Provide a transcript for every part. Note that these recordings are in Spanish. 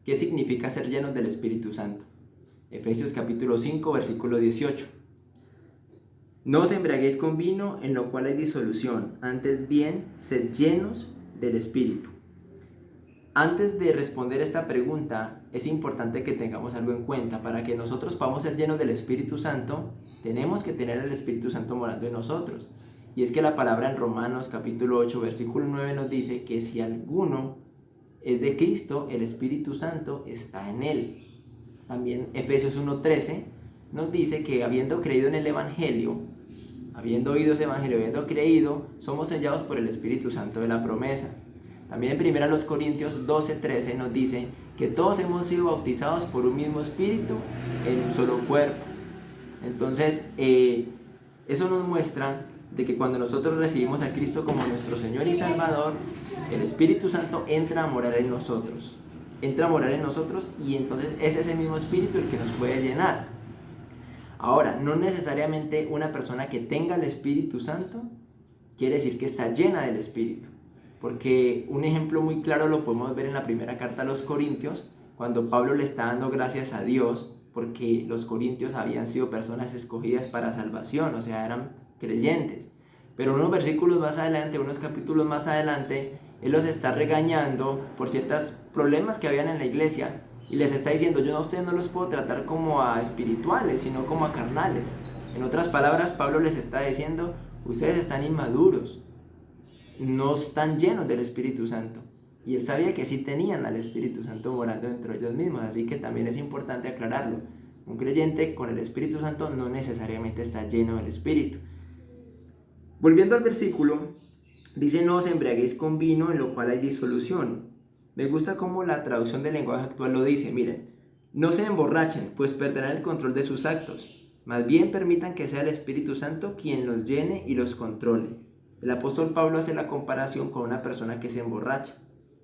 ¿Qué significa ser llenos del Espíritu Santo? Efesios capítulo 5, versículo 18. No os embriaguéis con vino, en lo cual hay disolución, antes bien, sed llenos del Espíritu. Antes de responder esta pregunta, es importante que tengamos algo en cuenta. Para que nosotros podamos ser llenos del Espíritu Santo, tenemos que tener el Espíritu Santo morando en nosotros. Y es que la palabra en Romanos capítulo 8, versículo 9 nos dice que si alguno es de Cristo, el Espíritu Santo está en él. También Efesios 1:13 nos dice que habiendo creído en el Evangelio, habiendo oído ese Evangelio, habiendo creído, somos sellados por el Espíritu Santo de la promesa. También en 1 Corintios 12:13 nos dice que todos hemos sido bautizados por un mismo Espíritu en un solo cuerpo. Entonces, eso nos muestra de que cuando nosotros recibimos a Cristo como nuestro Señor y Salvador, el Espíritu Santo entra a morar en nosotros. Entra a morar en nosotros y entonces es ese mismo Espíritu el que nos puede llenar. Ahora, no necesariamente una persona que tenga el Espíritu Santo quiere decir que está llena del Espíritu. Porque un ejemplo muy claro lo podemos ver en la primera carta a los Corintios, cuando Pablo le está dando gracias a Dios porque los corintios habían sido personas escogidas para salvación, o sea, eran creyentes. Pero unos versículos más adelante, unos capítulos más adelante, él los está regañando por ciertos problemas que habían en la iglesia y les está diciendo: yo a ustedes no los puedo tratar como a espirituales, sino como a carnales. En otras palabras, Pablo les está diciendo: ustedes están inmaduros, no están llenos del Espíritu Santo. Y él sabía que sí tenían al Espíritu Santo morando dentro de ellos mismos, así que también es importante aclararlo. Un creyente con el Espíritu Santo no necesariamente está lleno del Espíritu. Volviendo al versículo, dice: no os embriaguéis con vino, en lo cual hay disolución. Me gusta cómo la traducción del lenguaje actual lo dice. Miren: no se emborrachen, pues perderán el control de sus actos. Más bien permitan que sea el Espíritu Santo quien los llene y los controle. El apóstol Pablo hace la comparación con una persona que se emborracha.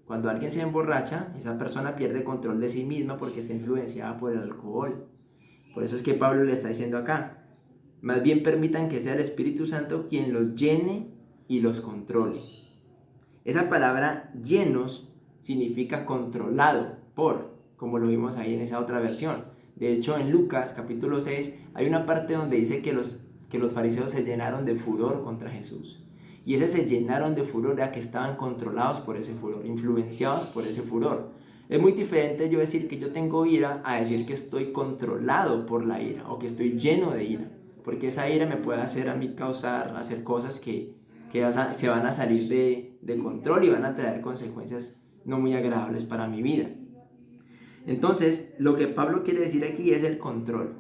Cuando alguien se emborracha, esa persona pierde control de sí misma porque está influenciada por el alcohol. Por eso es que Pablo le está diciendo acá: más bien permitan que sea el Espíritu Santo quien los llene y los controle. Esa palabra llenos significa controlado por, como lo vimos ahí en esa otra versión. De hecho, en Lucas capítulo 6 hay una parte donde dice que los fariseos se llenaron de furor contra Jesús. Y ese se llenaron de furor ya que estaban controlados por ese furor, influenciados por ese furor. Es muy diferente yo decir que yo tengo ira a decir que estoy controlado por la ira o que estoy lleno de ira. Porque esa ira me puede hacer a mí hacer cosas que se van a salir de control y van a traer consecuencias no muy agradables para mi vida. Entonces, lo que Pablo quiere decir aquí es el control.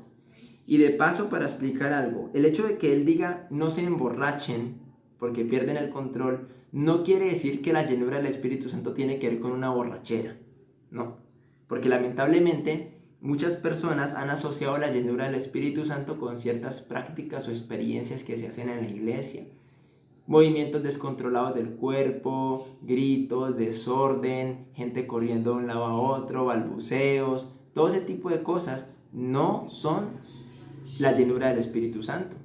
Y de paso, para explicar algo, el hecho de que él diga no se emborrachen porque pierden el control, no quiere decir que la llenura del Espíritu Santo tiene que ver con una borrachera, no, porque lamentablemente muchas personas han asociado la llenura del Espíritu Santo con ciertas prácticas o experiencias que se hacen en la iglesia. Movimientos descontrolados del cuerpo, gritos, desorden, gente corriendo de un lado a otro, balbuceos, todo ese tipo de cosas no son la llenura del Espíritu Santo,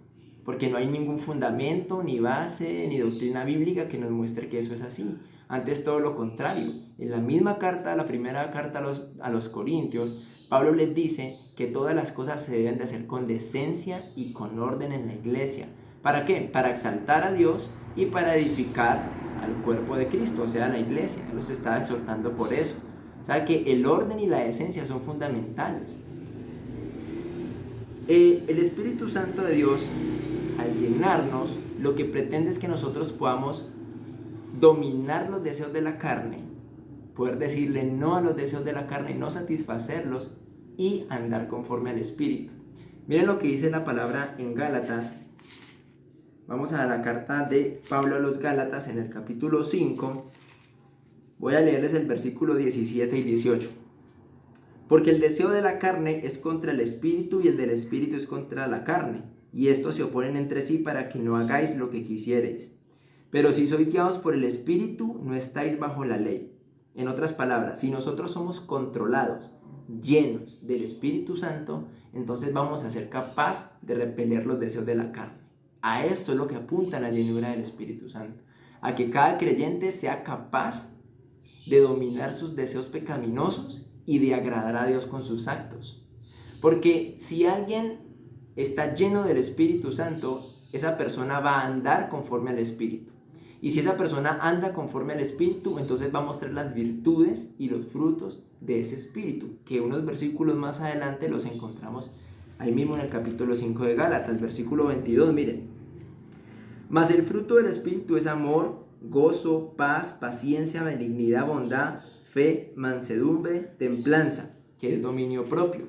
porque no hay ningún fundamento, ni base, ni doctrina bíblica que nos muestre que eso es así. Antes, todo lo contrario. En la misma carta, la primera carta a los Corintios, Pablo les dice que todas las cosas se deben de hacer con decencia y con orden en la iglesia. ¿Para qué? Para exaltar a Dios y para edificar al cuerpo de Cristo, o sea, la iglesia. Él los está exhortando por eso. O sea, que el orden y la decencia son fundamentales. El Espíritu Santo de Dios, al llenarnos, lo que pretende es que nosotros podamos dominar los deseos de la carne, poder decirle no a los deseos de la carne, no satisfacerlos y andar conforme al Espíritu. Miren lo que dice la palabra en Gálatas. Vamos a la carta de Pablo a los Gálatas en el capítulo 5. Voy a leerles el versículo 17 y 18. Porque el deseo de la carne es contra el Espíritu y el del Espíritu es contra la carne, y estos se oponen entre sí para que no hagáis lo que quisiereis. Pero si sois guiados por el Espíritu, no estáis bajo la ley. En otras palabras, si nosotros somos controlados, llenos del Espíritu Santo, entonces vamos a ser capaces de repeler los deseos de la carne. A esto es lo que apunta la llenura del Espíritu Santo, a que cada creyente sea capaz de dominar sus deseos pecaminosos y de agradar a Dios con sus actos. Porque si alguien está lleno del Espíritu Santo, esa persona va a andar conforme al Espíritu. Y si esa persona anda conforme al Espíritu, entonces va a mostrar las virtudes y los frutos de ese Espíritu, que unos versículos más adelante los encontramos ahí mismo en el capítulo 5 de Gálatas, versículo 22, miren. Mas el fruto del Espíritu es amor, gozo, paz, paciencia, benignidad, bondad, fe, mansedumbre, templanza, que es dominio propio.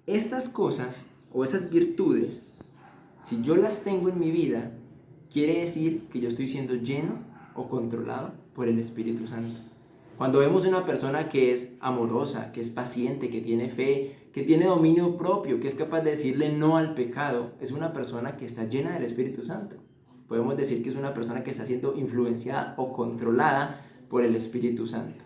Estas cosas o esas virtudes, si yo las tengo en mi vida, quiere decir que yo estoy siendo lleno o controlado por el Espíritu Santo. Cuando vemos una persona que es amorosa, que es paciente, que tiene fe, que tiene dominio propio, que es capaz de decirle no al pecado, es una persona que está llena del Espíritu Santo. Podemos decir que es una persona que está siendo influenciada o controlada por el Espíritu Santo.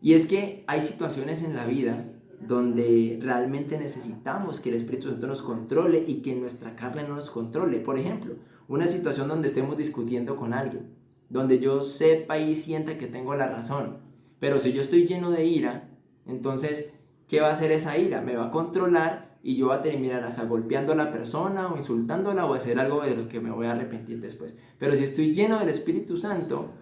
Y es que hay situaciones en la vida donde realmente necesitamos que el Espíritu Santo nos controle y que nuestra carne no nos controle. Por ejemplo, una situación donde estemos discutiendo con alguien, donde yo sepa y sienta que tengo la razón, pero si yo estoy lleno de ira, entonces, ¿qué va a hacer esa ira? Me va a controlar y yo voy a terminar hasta golpeando a la persona o insultándola o hacer algo de lo que me voy a arrepentir después. Pero si estoy lleno del Espíritu Santo,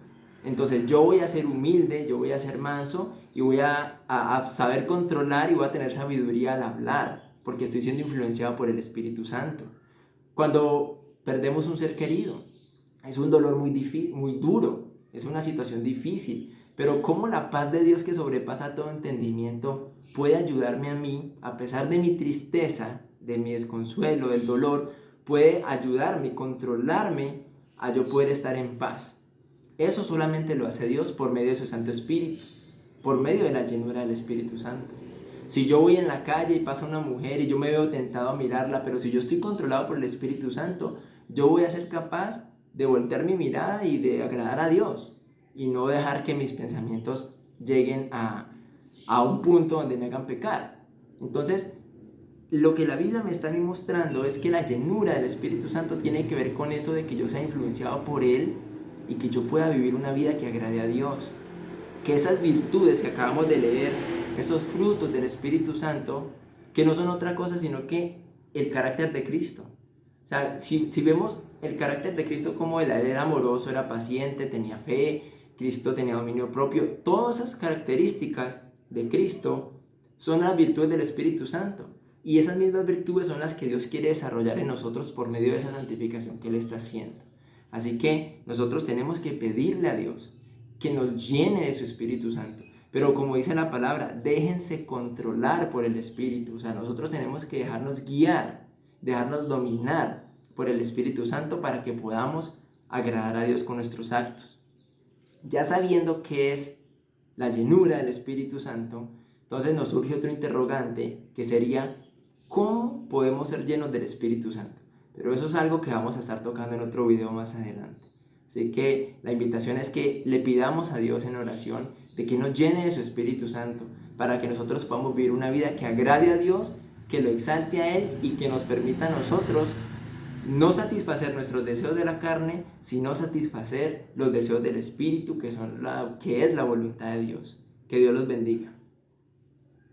entonces yo voy a ser humilde, yo voy a ser manso y voy a saber controlar y voy a tener sabiduría al hablar, porque estoy siendo influenciado por el Espíritu Santo. Cuando perdemos un ser querido, es un dolor muy difícil, muy duro, es una situación difícil, pero cómo la paz de Dios que sobrepasa todo entendimiento puede ayudarme a mí, a pesar de mi tristeza, de mi desconsuelo, del dolor, puede ayudarme, controlarme a yo poder estar en paz. Eso solamente lo hace Dios por medio de su Santo Espíritu, por medio de la llenura del Espíritu Santo. Si yo voy en la calle y pasa una mujer y yo me veo tentado a mirarla, pero si yo estoy controlado por el Espíritu Santo, yo voy a ser capaz de voltear mi mirada y de agradar a Dios y no dejar que mis pensamientos lleguen a un punto donde me hagan pecar. Entonces, lo que la Biblia me está mostrando es que la llenura del Espíritu Santo tiene que ver con eso de que yo sea influenciado por Él y que yo pueda vivir una vida que agrade a Dios. Que esas virtudes que acabamos de leer, esos frutos del Espíritu Santo, que no son otra cosa sino que el carácter de Cristo. O sea, si vemos el carácter de Cristo como él era amoroso, era paciente, tenía fe, Cristo tenía dominio propio, todas esas características de Cristo son las virtudes del Espíritu Santo. Y esas mismas virtudes son las que Dios quiere desarrollar en nosotros por medio de esa santificación que Él está haciendo. Así que nosotros tenemos que pedirle a Dios que nos llene de su Espíritu Santo. Pero como dice la palabra, déjense controlar por el Espíritu. O sea, nosotros tenemos que dejarnos guiar, dejarnos dominar por el Espíritu Santo para que podamos agradar a Dios con nuestros actos. Ya sabiendo qué es la llenura del Espíritu Santo, entonces nos surge otro interrogante que sería, ¿cómo podemos ser llenos del Espíritu Santo? Pero eso es algo que vamos a estar tocando en otro video más adelante. Así que la invitación es que le pidamos a Dios en oración de que nos llene de su Espíritu Santo para que nosotros podamos vivir una vida que agrade a Dios, que lo exalte a Él y que nos permita a nosotros no satisfacer nuestros deseos de la carne, sino satisfacer los deseos del Espíritu, que es la voluntad de Dios. Que Dios los bendiga.